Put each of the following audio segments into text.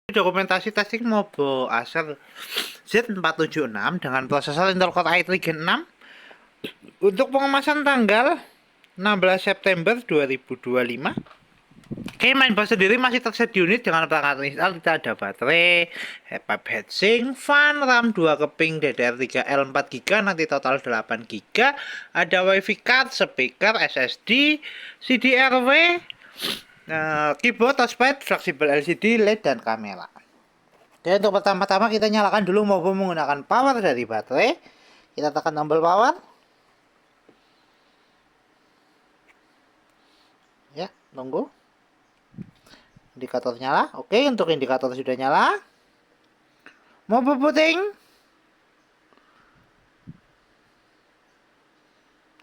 Dokumentasi testing Mobo Acer Z476 dengan prosesor Intel Core i3 Gen 6 untuk pengemasan tanggal 16 September 2025. Oke, mainboard sendiri masih tersedia unit dengan perangkat install. Kita ada baterai, heatsink, fan, RAM 2 keping DDR3L 4GB, nanti total 8GB. Ada wifi card, speaker, SSD, CDRW, keyboard, touchpad, fleksibel LCD, LED, dan kamera. Oke, untuk pertama-tama kita nyalakan dulu Mobo menggunakan power dari baterai. Kita tekan tombol power. Ya, tunggu. Indikator nyala. Oke, untuk indikator sudah nyala. Mobo booting.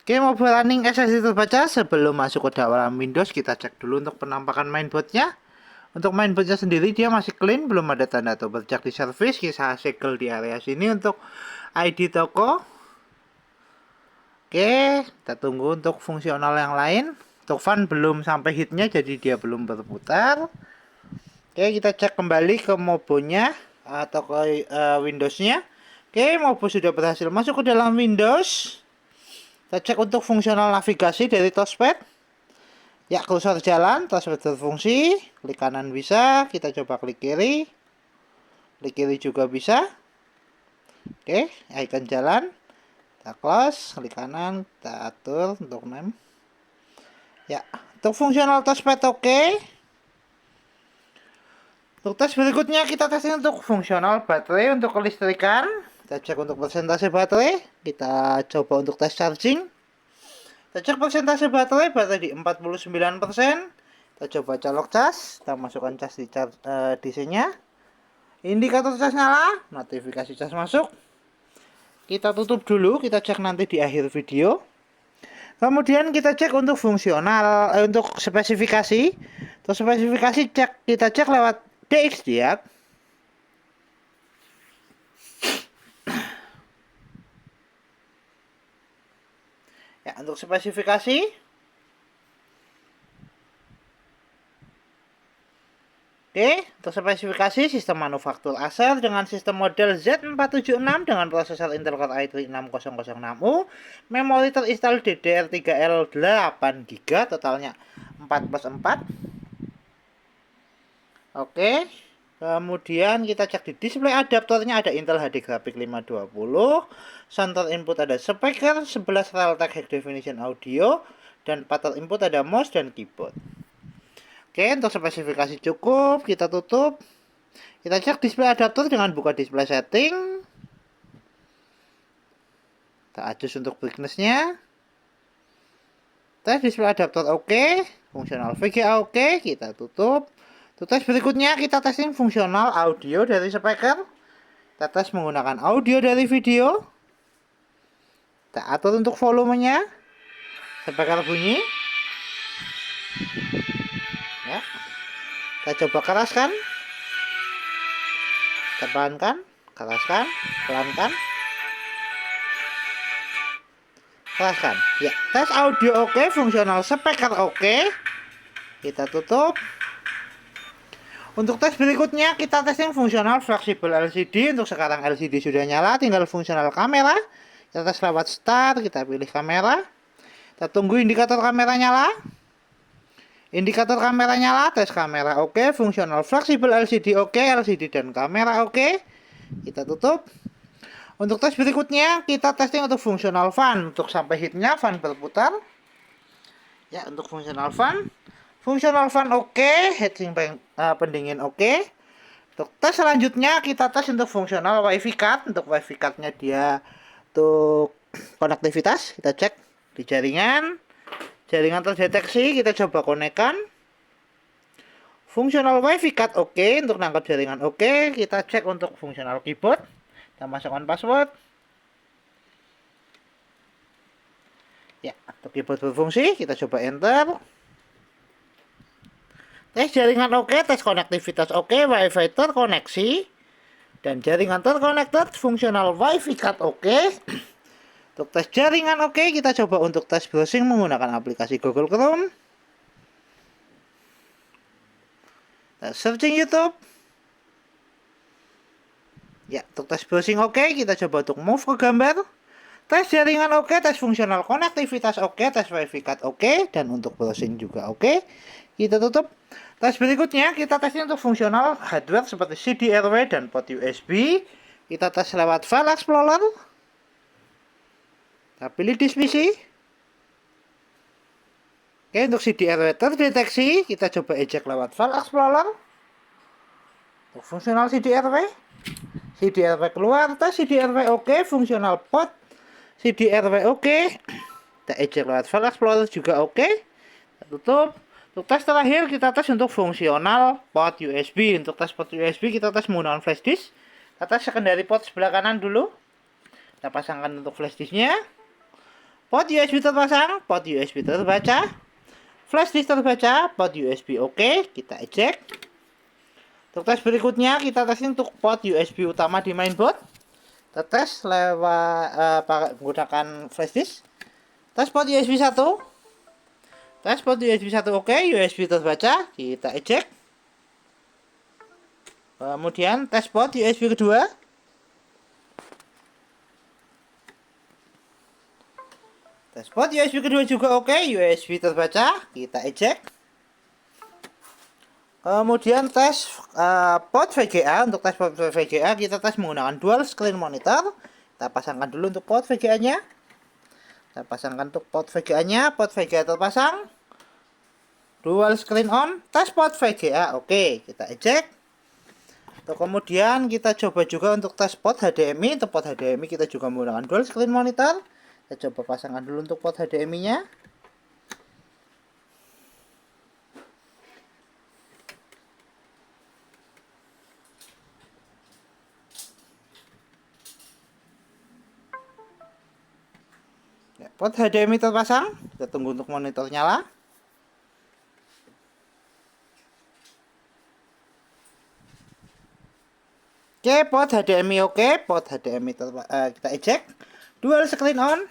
Oke, Mobo running SSD terbaca. Sebelum masuk ke dalam Windows, kita cek dulu untuk penampakan mainboardnya. Untuk mainboardnya sendiri dia masih clean, belum ada tanda atau bercak di service. Kita segel di area sini untuk ID toko. Oke, kita tunggu untuk fungsional yang lain. Untuk fan belum sampai hitnya, jadi dia belum berputar. Oke, kita cek kembali ke Mobonya atau ke Windowsnya. Oke, Mobo sudah berhasil masuk ke dalam Windows. Kita cek untuk fungsional navigasi dari touchpad. Ya, kursor jalan, touchpad berfungsi. Klik kanan bisa, kita coba klik kiri. Klik kiri juga bisa. Oke, icon jalan. Kita close, klik kanan, kita atur untuk name. Ya, untuk fungsional touchpad oke. Untuk tes berikutnya kita testing untuk fungsional baterai untuk kelistrikan. Kita cek untuk persentase baterai. Kita coba untuk tes charging. Kita cek persentase baterai di 49%. Kita coba colok cas. Kita masukkan cas di DC-nya. Indikator cas nyala, notifikasi cas masuk. Kita tutup dulu, kita cek nanti di akhir video. Kemudian kita cek untuk fungsional, untuk spesifikasi. Untuk spesifikasi kita cek lewat DXDiag. Ya, untuk spesifikasi. Oke, untuk spesifikasi sistem manufaktur Acer dengan sistem model Z476 dengan prosesor Intel Core i3 6006U, memori terinstall DDR3L 8GB, totalnya 4+4. Oke, kemudian kita cek di display adaptornya ada Intel HD Graphics 520, center input ada speaker, 11 Realtek High Definition Audio, dan 4 input ada mouse dan keyboard. Oke, untuk spesifikasi cukup, kita tutup. Kita cek display adaptor dengan buka display setting. Kita adjust untuk brightness-nya. Tes display adaptor oke, fungsional VGA oke, kita tutup. Untuk tes berikutnya kita testing fungsional audio dari speaker. Kita tes menggunakan audio dari video. Kita atur untuk volumenya. Speaker bunyi. Ya. Kita coba keraskan. Kita pelankan, keraskan, pelankan. Keraskan. Ya, tes audio oke, fungsional speaker oke. Kita tutup. Untuk tes berikutnya kita testing fungsional fleksibel LCD. Untuk sekarang LCD sudah nyala, tinggal fungsional kamera. Kita tes lewat start, kita pilih kamera. Kita tunggu indikator kamera nyala. Indikator kamera nyala, tes kamera oke, fungsional fleksibel LCD oke, LCD dan kamera oke. Kita tutup. Untuk tes berikutnya kita testing untuk fungsional fan. Untuk sampai hitnya fan berputar. Ya, untuk fungsional fan. Fungsional fan oke, heatsink pendingin oke. Untuk tes selanjutnya kita tes untuk fungsional wifi card. Untuk wifi cardnya dia untuk konektivitas, kita cek di jaringan. Jaringan terdeteksi, kita coba konekkan. Fungsional wifi card oke, untuk nangkap jaringan oke. Kita cek untuk fungsional keyboard. Kita masukkan password. Ya, untuk keyboard berfungsi, kita coba enter. Tes jaringan oke, tes konektivitas oke, wifi terkoneksi, dan jaringan terconnected, fungsional wifi card oke. Untuk tes jaringan oke, kita coba untuk tes browsing menggunakan aplikasi Google Chrome. Searching YouTube. Ya, untuk tes browsing oke, kita coba untuk move ke gambar. Tes jaringan oke, tes fungsional konektivitas oke, tes wifi card oke, dan untuk browsing juga oke. Kita tutup. Tes berikutnya kita tesnya untuk fungsional hardware seperti CD-RW dan port USB. Kita tes lewat File Explorer. Kita pilih disk PC. Oke, untuk CD-RW terdeteksi, kita coba eject lewat File Explorer. Untuk fungsional CD-RW. CD-RW keluar, tes CD-RW oke, fungsional port CD-RW oke. Kita eject lewat File Explorer juga oke. Kita tutup. Untuk tes terakhir kita tes untuk fungsional port USB. Untuk tes port USB kita tes menggunakan flash disk. Kita tes secondary port sebelah kanan dulu. Kita pasangkan untuk flash disknya. Port USB terpasang, port USB terbaca. Flash disk terbaca, port USB oke. Kita eject. Untuk tes berikutnya kita tes untuk port USB utama di mainboard. Kita tes lewat menggunakan flash disk. Tes port USB 1. Tes port USB 1 oke, USB terbaca, kita eject. Kemudian tes port USB kedua. Tes port USB kedua juga oke, USB terbaca, kita eject. Kemudian tes port VGA. Untuk tes port VGA kita tes menggunakan dual screen monitor. Kita pasangkan dulu untuk port VGA-nya. Kita pasangkan untuk port VGA-nya. Port VGA terpasang. Dual screen on. Tes port VGA oke, kita eject. Kemudian kita coba juga untuk tes port HDMI. Untuk port HDMI kita juga menggunakan dual screen monitor. Kita coba pasangkan dulu untuk port HDMI-nya. Ya, port HDMI terpasang. Kita tunggu untuk monitor nyala. Oke, port HDMI oke, port HDMI kita eject. Dual screen on.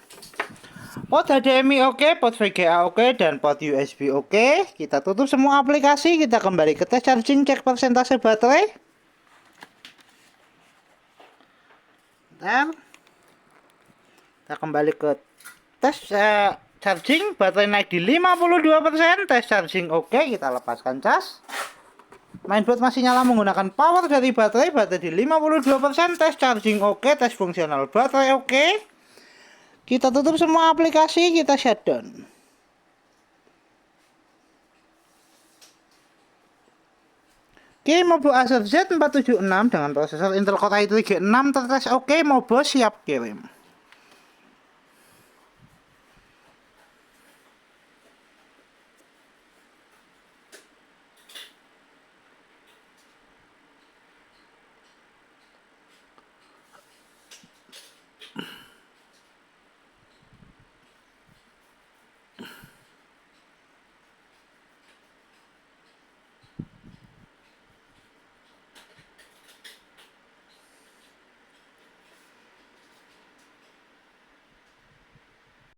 Port HDMI oke, port VGA oke, dan port USB oke. Kita tutup semua aplikasi, kita kembali ke tes charging, cek persentase baterai. Dan kita kembali ke tes charging, baterai naik di 52%, tes charging oke, kita lepaskan cas. Mainboard masih nyala menggunakan power dari baterai di 52%, tes charging oke, tes fungsional baterai oke. Kita tutup semua aplikasi, kita shutdown. Oke, Mobo Acer Z476 dengan prosesor Intel Core i3 Gen 6 tertes oke, Mobo siap kirim.